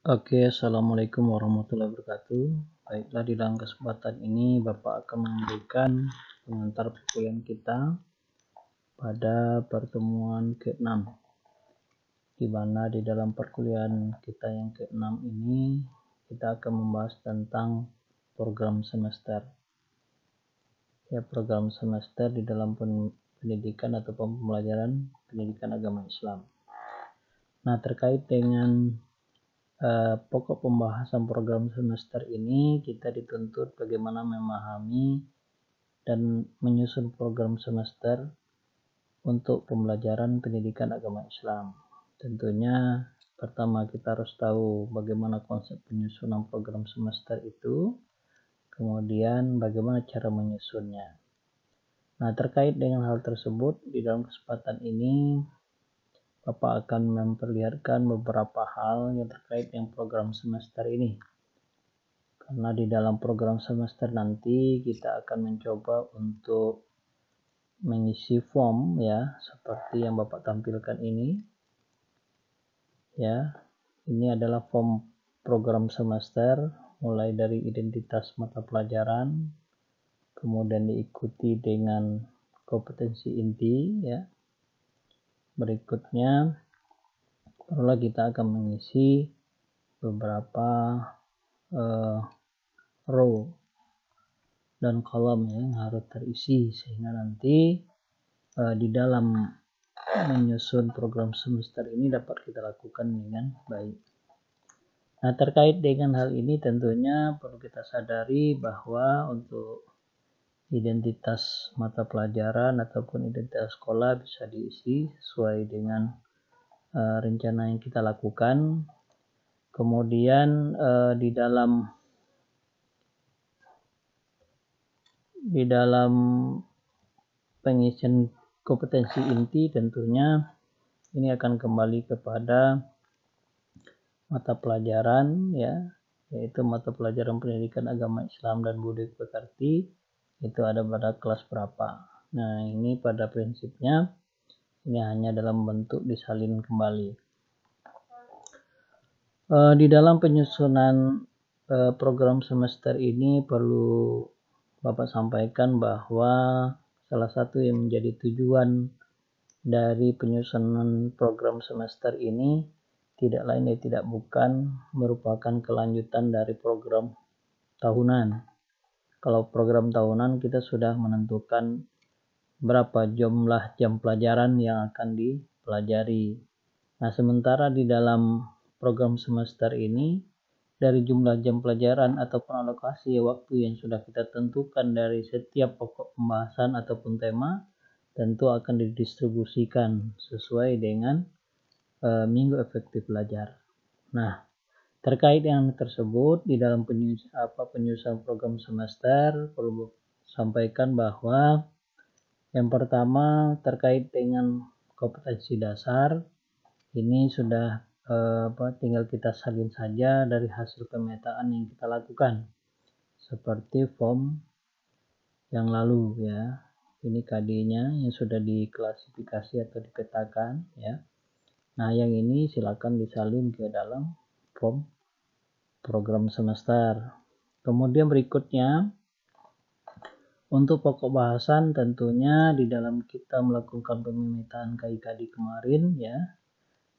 Oke, Assalamualaikum warahmatullahi wabarakatuh. Baiklah, di dalam kesempatan ini Bapak akan memberikan pengantar perkuliahan kita pada pertemuan ke-6, di mana di dalam perkuliahan kita yang ke-6 ini kita akan membahas tentang program semester. Ya, program semester di dalam pendidikan atau pembelajaran pendidikan agama Islam. Nah, terkait dengan pokok pembahasan program semester ini, kita dituntut bagaimana memahami dan menyusun program semester untuk pembelajaran pendidikan agama Islam. Tentunya pertama kita harus tahu bagaimana konsep penyusunan program semester itu, kemudian bagaimana cara menyusunnya. Nah, terkait dengan hal tersebut, di dalam kesempatan ini Bapak akan memperlihatkan beberapa hal yang terkait dengan program semester ini. Karena di dalam program semester nanti kita akan mencoba untuk mengisi form, ya, seperti yang Bapak tampilkan ini. Ya, ini adalah form program semester, mulai dari identitas mata pelajaran, kemudian diikuti dengan kompetensi inti, ya. Berikutnya barulah kita akan mengisi beberapa row dan kolom yang harus terisi, sehingga nanti di dalam menyusun program semester ini dapat kita lakukan dengan baik. Nah, terkait dengan hal ini tentunya perlu kita sadari bahwa untuk identitas mata pelajaran ataupun identitas sekolah bisa diisi sesuai dengan rencana yang kita lakukan. Kemudian di dalam pengisian kompetensi inti tentunya ini akan kembali kepada mata pelajaran, ya, yaitu mata pelajaran pendidikan agama Islam dan budaya pekerti, itu ada pada kelas berapa. Nah, ini pada prinsipnya ini hanya dalam bentuk disalin kembali. Di dalam penyusunan program semester ini perlu Bapak sampaikan bahwa salah satu yang menjadi tujuan dari penyusunan program semester ini tidak lain dan tidak bukan merupakan kelanjutan dari program tahunan. Kalau program tahunan kita sudah menentukan berapa jumlah jam pelajaran yang akan dipelajari. Nah, sementara di dalam program semester ini dari jumlah jam pelajaran ataupun alokasi waktu yang sudah kita tentukan dari setiap pokok pembahasan ataupun tema tentu akan didistribusikan sesuai dengan minggu efektif belajar. Nah, terkait dengan tersebut di dalam penyusunan program semester perlu sampaikan bahwa yang pertama terkait dengan kompetensi dasar ini sudah tinggal kita salin saja dari hasil pemetaan yang kita lakukan seperti form yang lalu, ya. Ini KD-nya yang sudah diklasifikasi atau dipetakan, ya. Nah, yang ini silakan disalin ke dalam form program semester. Kemudian berikutnya untuk pokok bahasan tentunya di dalam kita melakukan pemetaan KIKD kemarin, ya,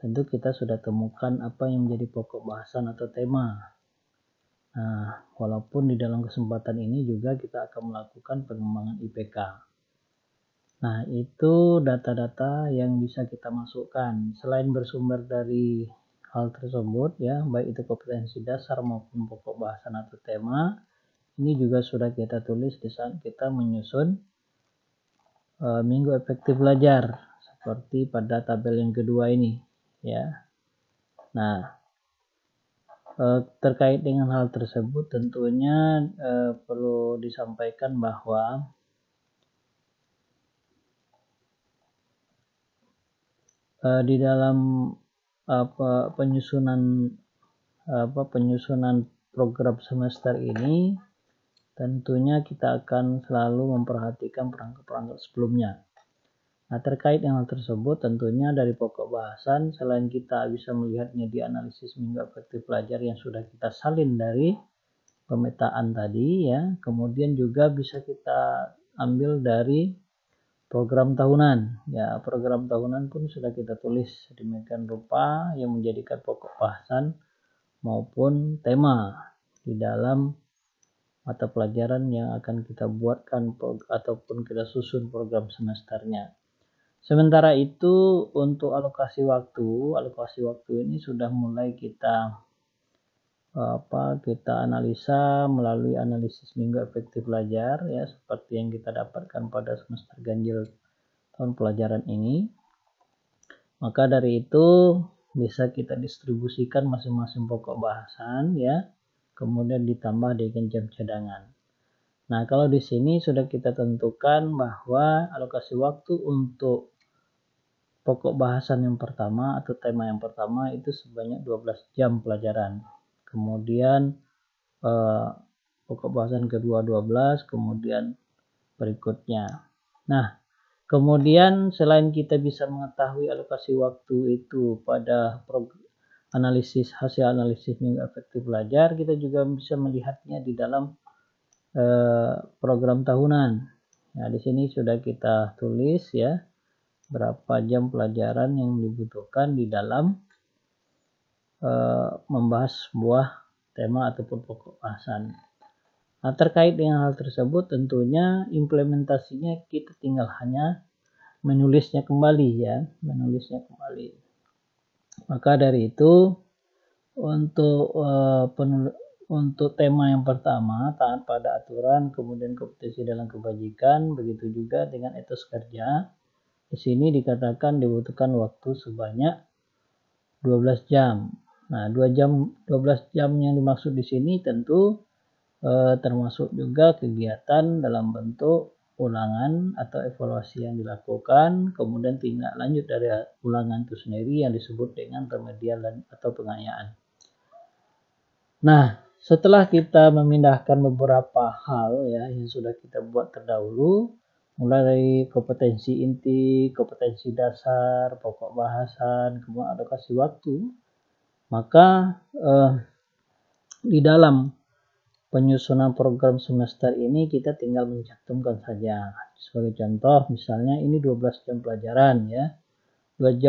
tentu kita sudah temukan apa yang menjadi pokok bahasan atau tema. Nah, walaupun di dalam kesempatan ini juga kita akan melakukan pengembangan IPK. Nah, itu data-data yang bisa kita masukkan. Selain bersumber dari hal tersebut, ya, baik itu kompetensi dasar maupun pokok bahasan atau tema, ini juga sudah kita tulis di saat kita menyusun minggu efektif belajar seperti pada tabel yang kedua ini, ya. Nah, terkait dengan hal tersebut tentunya perlu disampaikan bahwa di dalam penyusunan program semester ini tentunya kita akan selalu memperhatikan perangkat-perangkat sebelumnya. Nah, terkait dengan hal tersebut, tentunya dari pokok bahasan, selain kita bisa melihatnya di analisis minggu efektif pelajar yang sudah kita salin dari pemetaan tadi ya, kemudian juga bisa kita ambil dari program tahunan. Ya, program tahunan pun sudah kita tulis sedemikian rupa yang menjadikan pokok bahasan maupun tema di dalam mata pelajaran yang akan kita buatkan ataupun kita susun program semesternya. Sementara itu untuk alokasi waktu ini sudah mulai kita analisa melalui analisis minggu efektif belajar ya, seperti yang kita dapatkan pada semester ganjil tahun pelajaran ini. Maka dari itu bisa kita distribusikan masing-masing pokok bahasan ya, kemudian ditambah dengan jam cadangan. Nah, kalau di sini sudah kita tentukan bahwa alokasi waktu untuk pokok bahasan yang pertama atau tema yang pertama itu sebanyak 12 jam pelajaran. Kemudian pokok bahasan kedua 12, kemudian berikutnya. Nah, kemudian selain kita bisa mengetahui alokasi waktu itu pada hasil analisis minggu efektif belajar, kita juga bisa melihatnya di dalam program tahunan. Nah, di sini sudah kita tulis ya, berapa jam pelajaran yang dibutuhkan di dalam membahas sebuah tema ataupun pokok bahasan. Nah, terkait dengan hal tersebut tentunya implementasinya kita tinggal hanya menulisnya kembali ya, Maka dari itu untuk tema yang pertama, taat pada aturan, kemudian kompetisi dalam kebajikan, begitu juga dengan etos kerja. Di sini dikatakan dibutuhkan waktu sebanyak 12 jam. Nah, 12 jam yang dimaksud di sini tentu termasuk juga kegiatan dalam bentuk ulangan atau evaluasi yang dilakukan, kemudian tindak lanjut dari ulangan itu sendiri yang disebut dengan remedial atau pengayaan. Nah, setelah kita memindahkan beberapa hal ya yang sudah kita buat terdahulu, mulai dari kompetensi inti, kompetensi dasar, pokok bahasan, kemudian alokasi waktu, maka di dalam penyusunan program semester ini kita tinggal mencantumkan saja. Sebagai contoh, misalnya ini 12 jam pelajaran ya. 12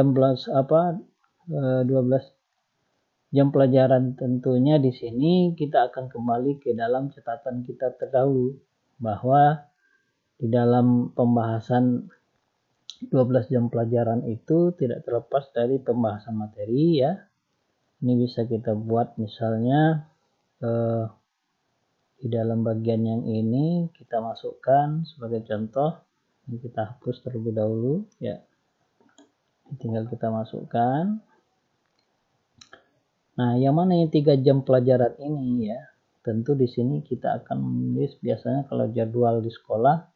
jam pelajaran tentunya di sini kita akan kembali ke dalam catatan kita terdahulu bahwa di dalam pembahasan 12 jam pelajaran itu tidak terlepas dari pembahasan materi ya. Ini bisa kita buat misalnya di dalam bagian yang ini kita masukkan sebagai contoh, ini kita hapus terlebih dahulu ya. Tinggal kita masukkan. Nah, yang mana yang 3 jam pelajaran ini ya? Tentu di sini kita akan menulis biasanya kalau jadwal di sekolah,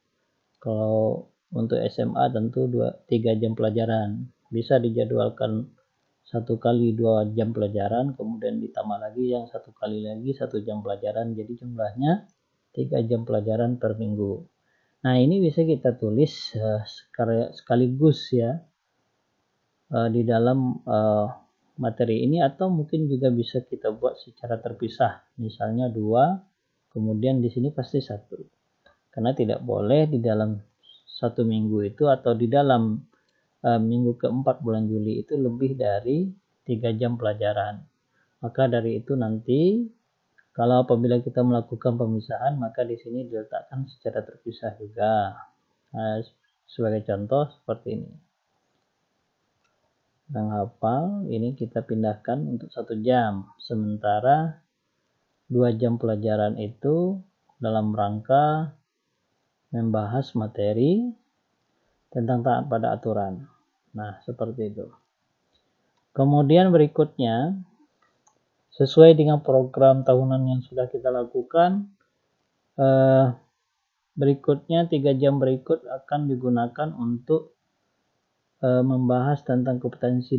kalau untuk SMA tentu 3 jam pelajaran. Bisa dijadwalkan 1 kali 2 jam pelajaran, kemudian ditambah lagi yang 1 kali lagi 1 jam pelajaran, jadi jumlahnya 3 jam pelajaran per minggu. Nah, ini bisa kita tulis sekaligus ya di dalam materi ini, atau mungkin juga bisa kita buat secara terpisah, misalnya 2, kemudian di sini pasti 1, karena tidak boleh di dalam 1 minggu itu atau di dalam minggu keempat bulan Juli itu lebih dari 3 jam pelajaran. Maka dari itu nanti kalau apabila kita melakukan pemisahan, maka di sini diletakkan secara terpisah juga. Nah, sebagai contoh seperti ini. Yang hafal ini kita pindahkan untuk 1 jam, sementara 2 jam pelajaran itu dalam rangka membahas materi tentang taat pada aturan. Nah, seperti itu. Kemudian berikutnya, sesuai dengan program tahunan yang sudah kita lakukan, berikutnya 3 jam berikut akan digunakan untuk membahas tentang kompetisi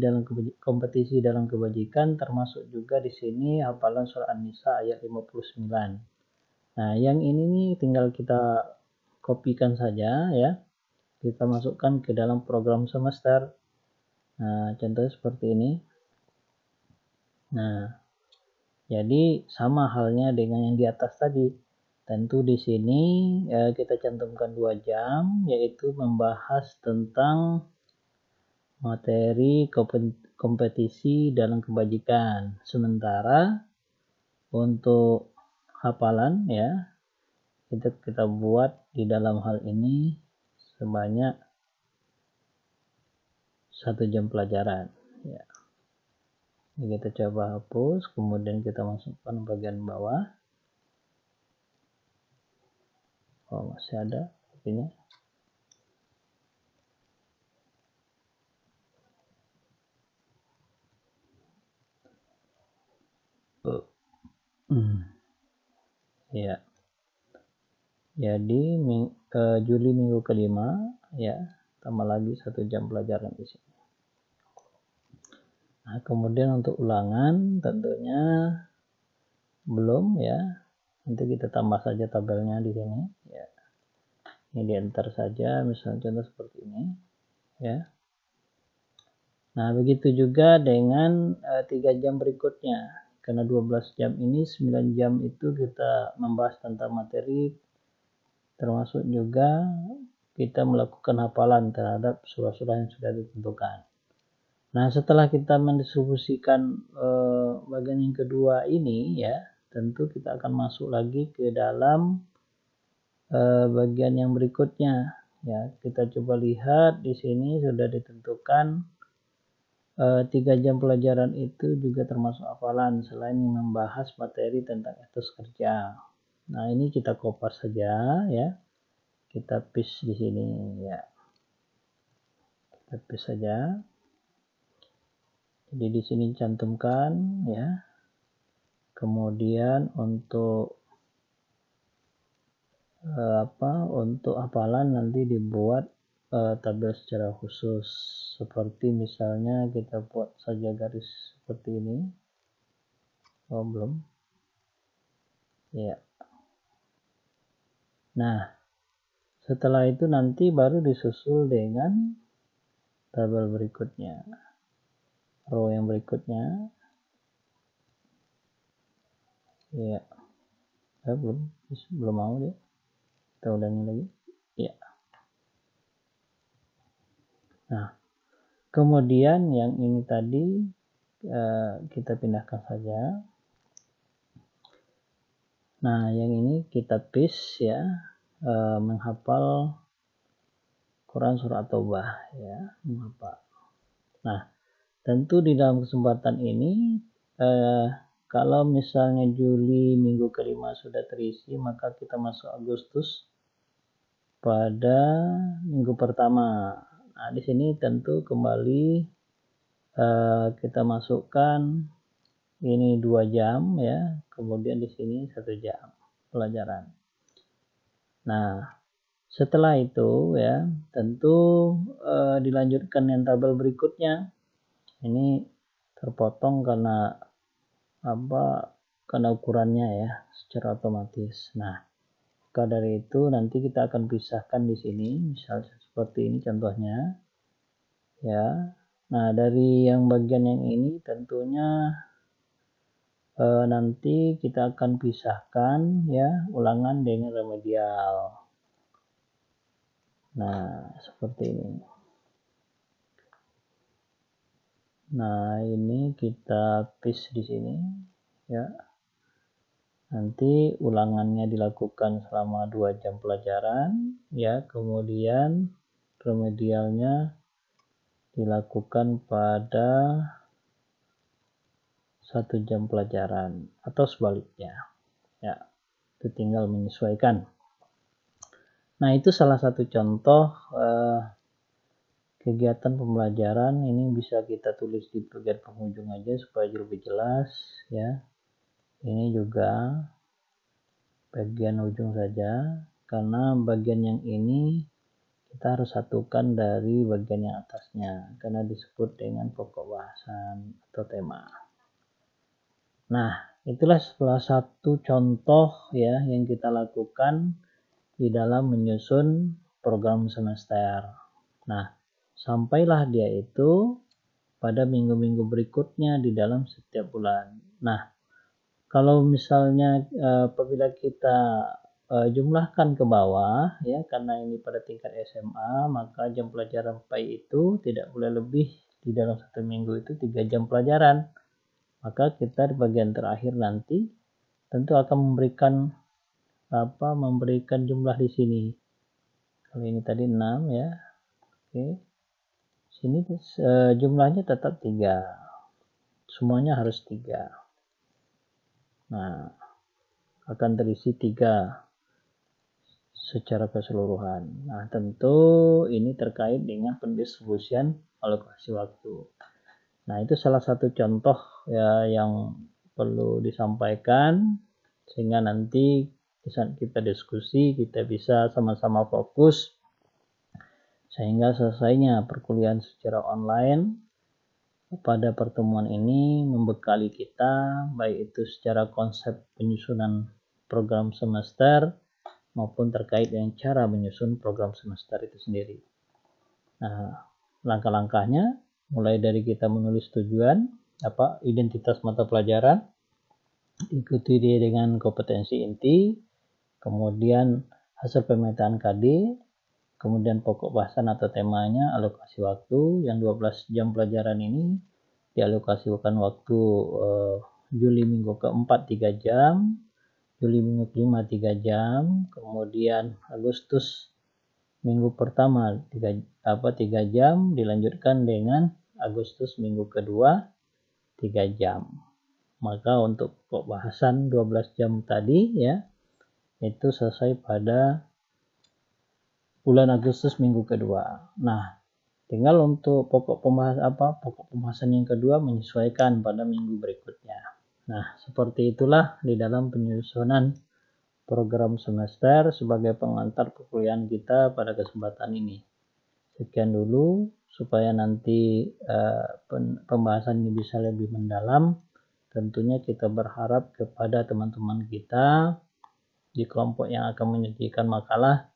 dalam kebajikan, termasuk juga di sini hafalan surah An-Nisa ayat 59. Nah, yang ini nih tinggal kita kopikan saja ya. kita masukkan ke dalam program semester. Nah, contohnya seperti ini. Nah, jadi sama halnya dengan yang di atas tadi. Tentu di sini kita cantumkan 2 jam, yaitu membahas tentang materi kompetisi dalam kebajikan. Sementara untuk hafalan ya, kita buat di dalam hal ini sebanyak 1 jam pelajaran ya. Kita coba hapus, kemudian kita masukkan bagian bawah. Oh, masih ada kopinya. Ya. Jadi Juli minggu kelima ya, tambah lagi 1 jam pelajaran di sini. Nah, kemudian untuk ulangan tentunya belum ya. Nanti kita tambah saja tabelnya di sini ya. Ini di enter saja, misalnya contoh seperti ini ya. Nah, begitu juga dengan 3 jam berikutnya. Karena 12 jam ini, 9 jam itu kita membahas tentang materi, termasuk juga kita melakukan hafalan terhadap surah-surah yang sudah ditentukan. Nah, setelah kita mendistribusikan bagian yang kedua ini ya, tentu kita akan masuk lagi ke dalam bagian yang berikutnya ya. Kita coba lihat di sini sudah ditentukan 3 jam pelajaran itu juga termasuk hafalan selain membahas materi tentang etos kerja. Nah, ini kita kopas saja ya. Kita paste di sini ya. Kita paste saja. Jadi di sini cantumkan ya. Kemudian untuk untuk hafalan nanti dibuat tabel secara khusus, seperti misalnya kita buat saja garis seperti ini. Oh, belum ya. Nah, setelah itu nanti baru disusul dengan tabel berikutnya, row yang berikutnya ya. Belum mau dia, kita ulangi lagi ya. Nah, kemudian yang ini tadi kita pindahkan saja. Nah, yang ini kita paste ya, menghafal Quran surah At-Taubah ya, menghafal. Nah, tentu di dalam kesempatan ini kalau misalnya Juli minggu kelima sudah terisi, maka kita masuk Agustus pada minggu pertama. Nah, di sini tentu kembali kita masukkan ini 2 jam ya, kemudian di sini 1 jam pelajaran. Nah, setelah itu ya, tentu dilanjutkan yang tabel berikutnya. Ini terpotong karena karena ukurannya ya, secara otomatis. Nah, maka dari itu nanti kita akan pisahkan di sini, misalnya seperti ini contohnya ya. Nah, dari yang bagian yang ini tentunya nanti kita akan pisahkan ya, ulangan dengan remedial. Nah, seperti ini. Nah, ini kita paste di sini ya. Nanti ulangannya dilakukan selama 2 jam pelajaran ya, kemudian remedialnya dilakukan pada 1 jam pelajaran atau sebaliknya ya, itu tinggal menyesuaikan. Nah, itu salah satu contoh kegiatan pembelajaran. Ini bisa kita tulis di bagian penghujung aja supaya lebih jelas ya. Ini juga bagian ujung saja, karena bagian yang ini kita harus satukan dari bagian yang atasnya karena disebut dengan pokok bahasan atau tema. Nah, itulah salah satu contoh ya yang kita lakukan di dalam menyusun program semester. Nah, sampailah dia itu pada minggu-minggu berikutnya di dalam setiap bulan. Nah, kalau misalnya apabila kita jumlahkan ke bawah ya, karena ini pada tingkat SMA, maka jam pelajaran PAI itu tidak boleh lebih di dalam satu minggu itu 3 jam pelajaran. Maka kita di bagian terakhir nanti tentu akan memberikan jumlah di sini. Kalau ini tadi 6 ya. Oke. Sini jumlahnya tetap 3. Semuanya harus 3. Nah, akan terisi 3 secara keseluruhan. Nah, tentu ini terkait dengan pendistribusian alokasi waktu. Nah, itu salah satu contoh ya yang perlu disampaikan sehingga nanti saat kita diskusi kita bisa sama-sama fokus sehingga selesainya perkuliahan secara online pada pertemuan ini membekali kita baik itu secara konsep penyusunan program semester maupun terkait dengan cara menyusun program semester itu sendiri. Nah, langkah-langkahnya mulai dari kita menulis tujuan, identitas mata pelajaran, ikuti dia dengan kompetensi inti, kemudian hasil pemetaan KD, kemudian pokok bahasan atau temanya, alokasi waktu, yang 12 jam pelajaran ini dialokasikan waktu Juli minggu keempat 3 jam, Juli minggu kelima 3 jam, kemudian Agustus minggu pertama 3 jam, dilanjutkan dengan Agustus minggu kedua 3 jam. Maka untuk pokok bahasan 12 jam tadi ya, itu selesai pada bulan Agustus minggu kedua. Nah, tinggal untuk pokok pembahasan yang kedua menyesuaikan pada minggu berikutnya. Nah, seperti itulah di dalam penyusunan program semester sebagai pengantar perkuliahan kita pada kesempatan ini. Sekian dulu supaya nanti pembahasan ini bisa lebih mendalam. Tentunya kita berharap kepada teman-teman kita di kelompok yang akan menyajikan makalah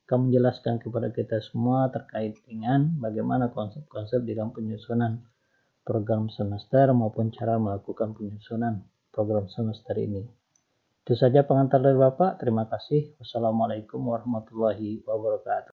akan menjelaskan kepada kita semua terkait dengan bagaimana konsep-konsep di dalam penyusunan program semester maupun cara melakukan penyusunan program semester ini. Itu saja pengantar dari Bapak. Terima kasih. Wassalamualaikum warahmatullahi wabarakatuh.